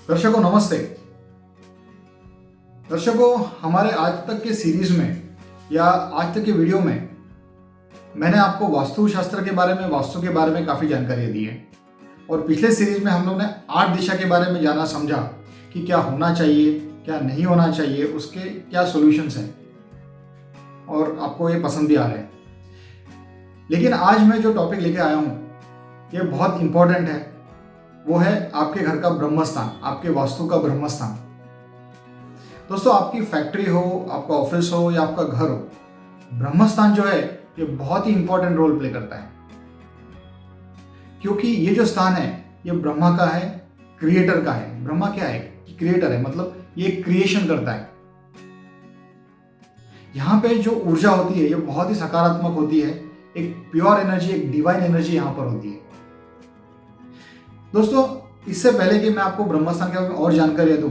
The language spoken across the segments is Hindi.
दर्शकों नमस्ते। दर्शकों, हमारे आज तक के सीरीज में या आज तक के वीडियो में मैंने आपको वास्तुशास्त्र के बारे में, वास्तु के बारे में काफ़ी जानकारी दी है। और पिछले सीरीज में हम लोग ने 8 दिशा के बारे में जाना, समझा कि क्या होना चाहिए, क्या नहीं होना चाहिए, उसके क्या सॉल्यूशंस हैं, और आपको ये पसंद भी आ रहे हैं। लेकिन आज मैं जो टॉपिक लेके आया हूँ ये बहुत इंपॉर्टेंट है। वो है आपके घर का ब्रह्मस्थान, आपके वास्तु का ब्रह्मस्थान। दोस्तों, आपकी फैक्ट्री हो, आपका ऑफिस हो या आपका घर हो, ब्रह्मस्थान जो है ये बहुत ही इंपॉर्टेंट रोल प्ले करता है। क्योंकि ये जो स्थान है ये ब्रह्मा का है, क्रिएटर का है। ब्रह्मा क्या है? क्रिएटर है, मतलब ये क्रिएशन करता है। यहाँ पे जो ऊर्जा होती है ये बहुत ही सकारात्मक होती है। एक प्योर एनर्जी, एक डिवाइन एनर्जी यहाँ पर होती है। दोस्तों, इससे पहले कि मैं आपको ब्रह्मस्थान के बारे में और जानकारी दूं,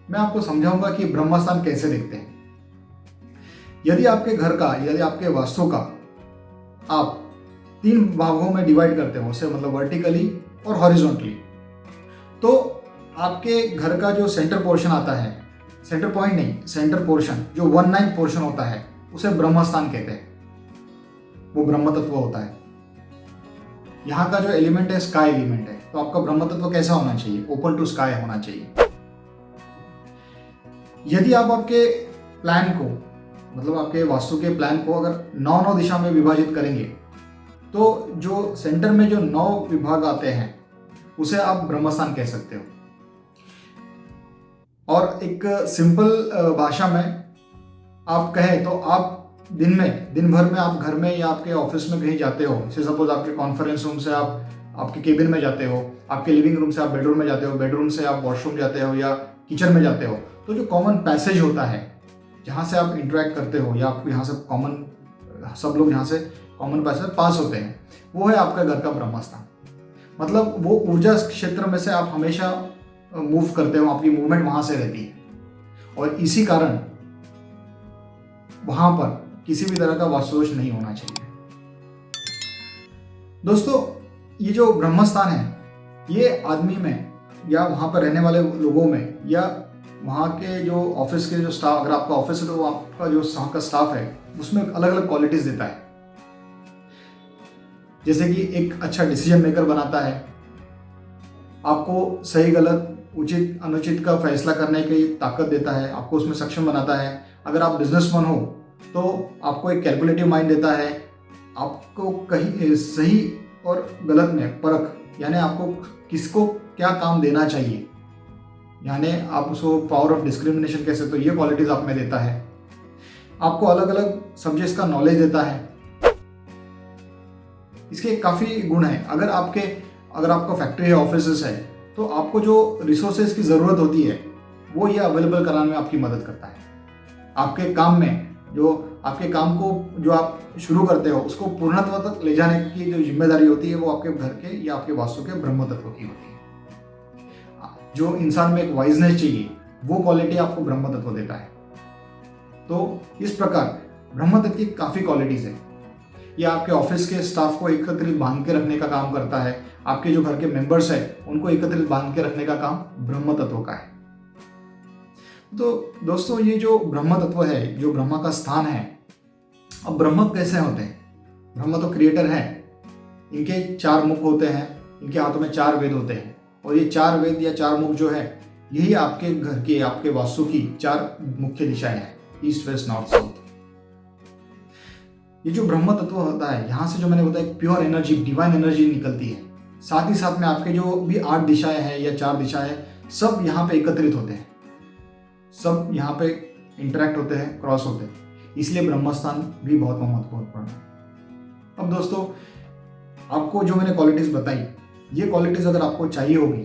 मैं आपको समझाऊंगा कि ब्रह्मस्थान कैसे देखते हैं। यदि आपके घर का, यदि आपके वास्तु का आप 3 भागों में डिवाइड करते हो, उसे मतलब वर्टिकली और हॉरिजॉन्टली, तो आपके घर का जो सेंटर पोर्शन आता है, सेंटर पॉइंट नहीं, सेंटर पोर्शन, जो 1/9 पोर्शन होता है, उसे ब्रह्मस्थान कहते हैं। वो ब्रह्म तत्व होता है। यहाँ का जो एलिमेंट है स्काई एलिमेंट है। तो आपका ब्रह्म तत्व कैसा होना चाहिए? ओपन टू स्काई होना चाहिए। यदि आप आपके प्लान को, मतलब आपके वास्तु के प्लान को अगर 9 दिशा में विभाजित करेंगे, तो जो सेंटर में जो 9 विभाग आते हैं उसे आप ब्रह्मस्थान कह सकते हो। और एक सिंपल भाषा में आप कहें तो आप दिन भर में आप घर में या आपके ऑफिस में कहीं जाते हो, जैसे सपोज आपके कॉन्फ्रेंस रूम से आप आपके केबिन में जाते हो, आपके लिविंग रूम से आप बेडरूम में जाते हो, बेडरूम से आप वॉशरूम जाते हो या किचन में जाते हो, तो जो कॉमन पैसेज होता है जहाँ से आप इंटरेक्ट करते हो या आपको यहाँ से सब लोग यहाँ से कॉमन पैसेज पास होते हैं, वो है आपका घर का ब्रह्मस्थान। मतलब वो ऊर्जा क्षेत्र में से आप हमेशा मूव करते हो, आपकी मूवमेंट वहाँ से रहती है। और इसी कारण वहाँ पर किसी भी तरह का वास्तु दोष नहीं होना चाहिए। दोस्तों, ये जो ब्रह्मस्थान है ये आदमी में या वहाँ पर रहने वाले लोगों में या वहाँ के जो ऑफिस के जो स्टाफ, अगर आपका ऑफिस है तो आपका जो वहाँ का स्टाफ है उसमें अलग अलग क्वालिटीज देता है। जैसे कि एक अच्छा डिसीजन मेकर बनाता है, आपको सही गलत, उचित अनुचित का फैसला करने की ताकत देता है, आपको उसमें सक्षम बनाता है। अगर आप बिजनेसमैन हो तो आपको एक कैलकुलेटिव माइंड देता है, आपको कहीं सही और गलत में परख, यानी आपको किसको क्या काम देना चाहिए, यानी आप उसको पावर ऑफ डिस्क्रिमिनेशन कह सकते हो, ये क्वालिटीज आप में देता है। आपको अलग अलग सब्जेक्ट्स का नॉलेज देता है। इसके काफ़ी गुण हैं। अगर आपका फैक्ट्री है, ऑफिस है, तो आपको जो रिसोर्सेज की ज़रूरत होती है वो ये अवेलेबल कराने में आपकी मदद करता है। आपके काम में आपके काम को जो आप शुरू करते हो उसको पूर्णत्व तक ले जाने की जो जिम्मेदारी होती है वो आपके घर के या आपके वास्तु के ब्रह्म तत्व की होती है। जो इंसान में एक वाइजनेस चाहिए वो क्वालिटी आपको ब्रह्म तत्व देता है। तो इस प्रकार ब्रह्म तत्व की काफ़ी क्वालिटीज़ है। ये आपके ऑफिस के स्टाफ को एकत्रित बांध के रखने का काम करता है। आपके जो घर के मेंबर्स हैं उनको एकत्रित बांध के रखने का काम ब्रह्म तत्व का है। तो दोस्तों, ये जो ब्रह्म तत्व है, जो ब्रह्मा का स्थान है, अब ब्रह्म कैसे होते हैं? ब्रह्म तो क्रिएटर है। इनके 4 मुख होते हैं, इनके हाथों में 4 वेद होते हैं, और ये 4 वेद या 4 मुख जो है यही आपके घर के, आपके वास्तु की 4 मुख्य दिशाएं हैं, ईस्ट, वेस्ट, नॉर्थ, साउथ। ये जो ब्रह्म तत्व होता है, यहाँ से जो मैंने बताया प्योर एनर्जी, डिवाइन एनर्जी निकलती है। साथ ही साथ में आपके जो भी 8 दिशाएं हैं या 4 दिशाएं, सब यहाँ पे एकत्रित होते हैं, सब यहाँ पे इंटरेक्ट होते हैं, क्रॉस होते हैं। इसलिए ब्रह्मस्थान भी बहुत महत्वपूर्ण है। अब दोस्तों, आपको जो मैंने क्वालिटीज़ बताई, ये क्वालिटीज़ अगर आपको चाहिए होगी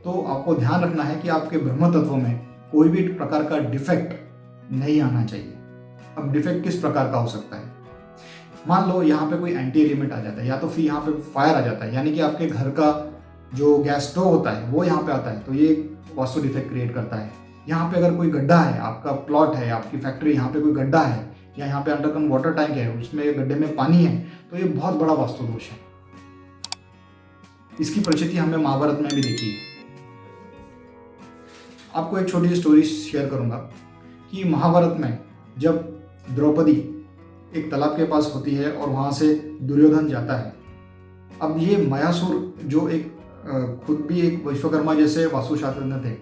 तो आपको ध्यान रखना है कि आपके ब्रह्म तत्व में कोई भी प्रकार का डिफेक्ट नहीं आना चाहिए। अब डिफेक्ट किस प्रकार का हो सकता है? मान लो यहाँ पे कोई एंटी एलिमेंट आ जाता है, या तो फिर यहाँ पे फायर आ जाता है, यानी कि आपके घर का जो गैस स्टोव होता है वो यहाँ पे आता है, तो ये वास्तु डिफेक्ट क्रिएट करता है। यहाँ पे अगर कोई गड्ढा है, आपका प्लॉट है, आपकी फैक्ट्री, यहाँ पे कोई गड्ढा है, या यहाँ पे अंडरग्राउंड वाटर टैंक है, उसमें गड्ढे में पानी है, तो ये बहुत बड़ा वास्तु दोष है। इसकी प्रचिति हमने महाभारत में भी देखी है। आपको एक छोटी सी स्टोरी शेयर करूंगा कि महाभारत में जब द्रौपदी एक तालाब के पास होती है और वहां से दुर्योधन जाता है। अब ये मयासुर जो एक खुद भी एक विश्वकर्मा जैसे वास्तुशास्त्रज्ञ थे,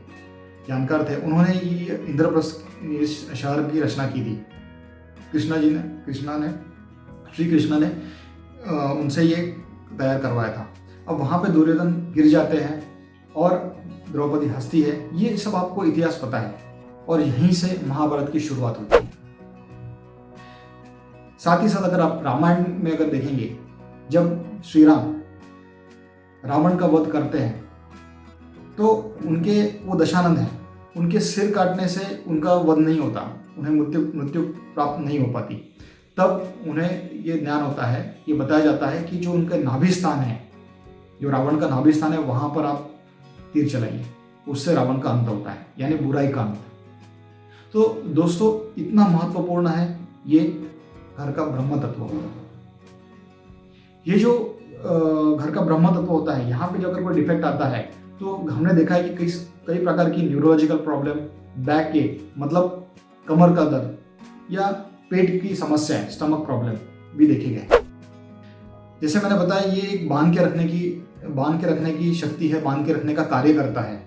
जानकार थे, उन्होंने ये इंद्रप्रस्थ इस शहर की रचना की थी। श्री कृष्ण ने उनसे ये तैयार करवाया था। अब वहाँ पे दुर्योधन गिर जाते हैं और द्रौपदी हंसती है। ये सब आपको इतिहास पता है और यहीं से महाभारत की शुरुआत होती है। साथ ही साथ अगर आप रामायण में अगर देखेंगे, जब श्री राम रावण का वध करते हैं तो उनके वो दशानंद हैं, उनके सिर काटने से उनका वध नहीं होता, उन्हें मृत्यु प्राप्त नहीं हो पाती। तब उन्हें ये ज्ञान होता है, ये बताया जाता है कि जो उनका नाभि स्थान है, जो रावण का नाभि स्थान है, वहां पर आप तीर चलाइए, उससे रावण का अंत होता है, यानी बुराई का अंत। तो दोस्तों, इतना महत्वपूर्ण है ये घर का ब्रह्म तत्व। ये जो घर का ब्रह्म तत्व होता है, यहाँ पे जो अगर कोई डिफेक्ट आता है तो हमने देखा है कि कई प्रकार की न्यूरोलॉजिकल प्रॉब्लम, बैक के मतलब कमर का दर्द, या पेट की समस्या, स्टमक प्रॉब्लम भी देखे गए। जैसे मैंने बताया, ये एक बांध के रखने की शक्ति है, बांध के रखने का कार्य करता है।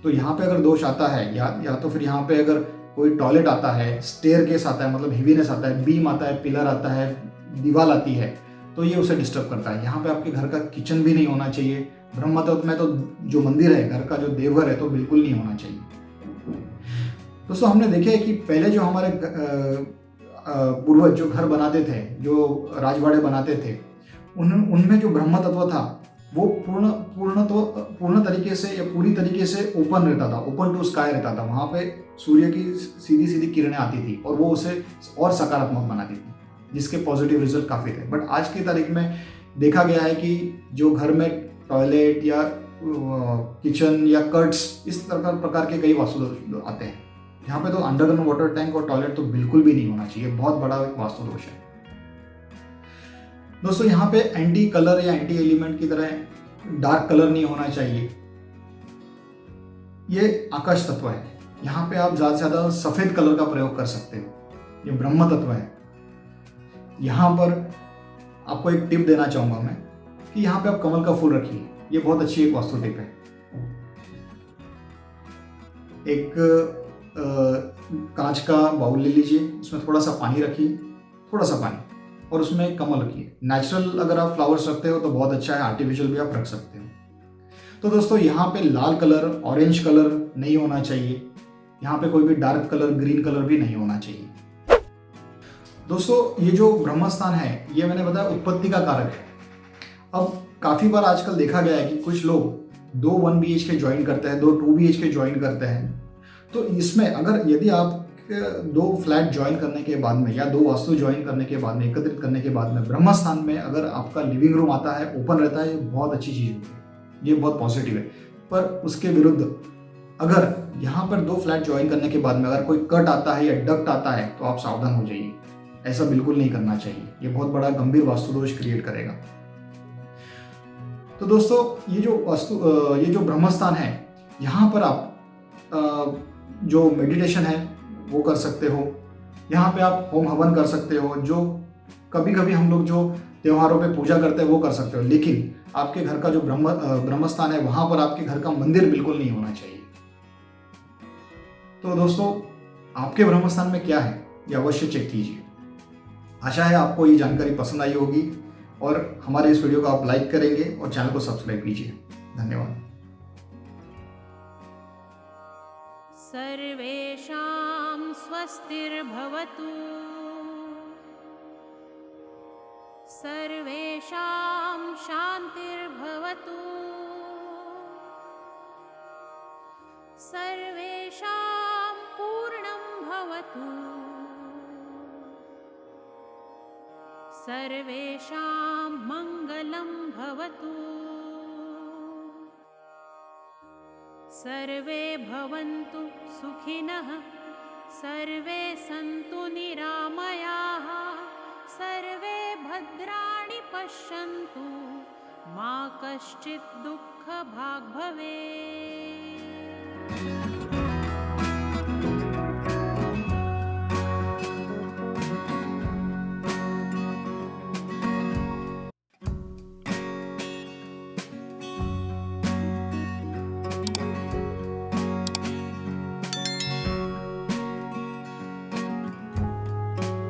तो यहाँ पे अगर दोष आता है, या तो फिर यहाँ पे अगर कोई टॉयलेट आता है, स्टेयरकेस आता है, मतलब हेवीनेस आता है, बीम आता है, पिलर आता है, दीवार आती है, तो ये उसे डिस्टर्ब करता है। यहाँ पे आपके घर का किचन भी नहीं होना चाहिए। ब्रह्म तत्व में तो जो मंदिर है, घर का जो देवघर है, तो बिल्कुल नहीं होना चाहिए। दोस्तों, हमने देखे कि पहले जो हमारे पूर्वज जो घर बनाते थे, जो राजवाड़े बनाते थे, उनमें जो ब्रह्म तत्व था वो पूर्ण तरीके से या पूरी तरीके से ओपन रहता था, ओपन टू स्काई रहता था। वहाँ पे सूर्य की सीधी सीधी किरणें आती थी और वो उसे और सकारात्मक बनाती थी, जिसके पॉजिटिव रिजल्ट काफ़ी थे। बट आज की तारीख में देखा गया है कि जो घर में टॉयलेट या किचन या कर्ट्स, इस प्रकार के कई वास्तु दोष आते हैं। यहाँ पे तो अंडरग्राउंड वाटर टैंक और टॉयलेट तो बिल्कुल भी नहीं होना चाहिए, बहुत बड़ा एक वास्तु दोष है। दोस्तों, यहाँ पे एंटी कलर या एंटी एलिमेंट की तरह डार्क कलर नहीं होना चाहिए। ये आकाश तत्व है, यहाँ पे आप ज़्यादा से ज़्यादा सफ़ेद कलर का प्रयोग कर सकते हो। ये ब्रह्म तत्व है। यहाँ पर आपको एक टिप देना चाहूँगा मैं कि यहाँ पे आप कमल का फूल रखिए। ये बहुत अच्छी एक वास्तु टिप है। एक कांच का बाउल ले लीजिए, उसमें थोड़ा सा पानी रखिए, थोड़ा सा पानी, और उसमें कमल रखिए। नेचुरल अगर आप फ्लावर्स रखते हो तो बहुत अच्छा है, आर्टिफिशियल भी आप रख सकते हो। तो दोस्तों, यहाँ पे लाल कलर, ऑरेंज कलर नहीं होना चाहिए। यहाँ पे कोई भी डार्क कलर, ग्रीन कलर भी नहीं होना चाहिए। दोस्तों, ये जो ब्रह्म स्थान है, ये मैंने बताया उत्पत्ति का कारक है। अब काफ़ी बार आजकल देखा गया है कि कुछ लोग 2 1 BHK ज्वाइन करते हैं, 2 2 BHK ज्वाइन करते हैं। तो इसमें अगर यदि आप 2 फ्लैट ज्वाइन करने के बाद में या 2 वास्तु ज्वाइन करने के बाद में, एकत्रित करने के बाद में ब्रह्म स्थान में अगर आपका लिविंग रूम आता है, ओपन रहता है, ये बहुत अच्छी चीज़ होती है, ये बहुत पॉजिटिव है। पर उसके विरुद्ध अगर यहाँ पर 2 फ्लैट ज्वाइन करने के बाद में अगर कोई कट आता है या डक्ट आता है, तो आप सावधान हो जाइए। ऐसा बिल्कुल नहीं करना चाहिए, ये बहुत बड़ा गंभीर वास्तु दोष क्रिएट करेगा। तो दोस्तों, ये जो ब्रह्म स्थान है, यहाँ पर आप जो मेडिटेशन है वो कर सकते हो। यहाँ पे आप होम हवन कर सकते हो, जो कभी कभी हम लोग जो त्योहारों पे पूजा करते हैं वो कर सकते हो। लेकिन आपके घर का जो ब्रह्म स्थान है, वहाँ पर आपके घर का मंदिर बिल्कुल नहीं होना चाहिए। तो दोस्तों, आपके ब्रह्म स्थान में क्या है, ये अवश्य चेक कीजिए। आशा है आपको ये जानकारी पसंद आई होगी और हमारे इस वीडियो को आप लाइक करेंगे और चैनल को सब्सक्राइब कीजिए। धन्यवाद। सर्वेषां स्वस्तिर्भवतु, सर्वेषां शान्तिर्भवतु, सर्वेषां पूर्णं भवतु, सर्वेषां मङ्गलं भवतु, सर्वे भवन्तु सुखिनः, सर्वे सन्तु निरामयाः, सर्वे भद्राणि पश्यन्तु, मा कश्चित् दुःखभाग् भवेत्।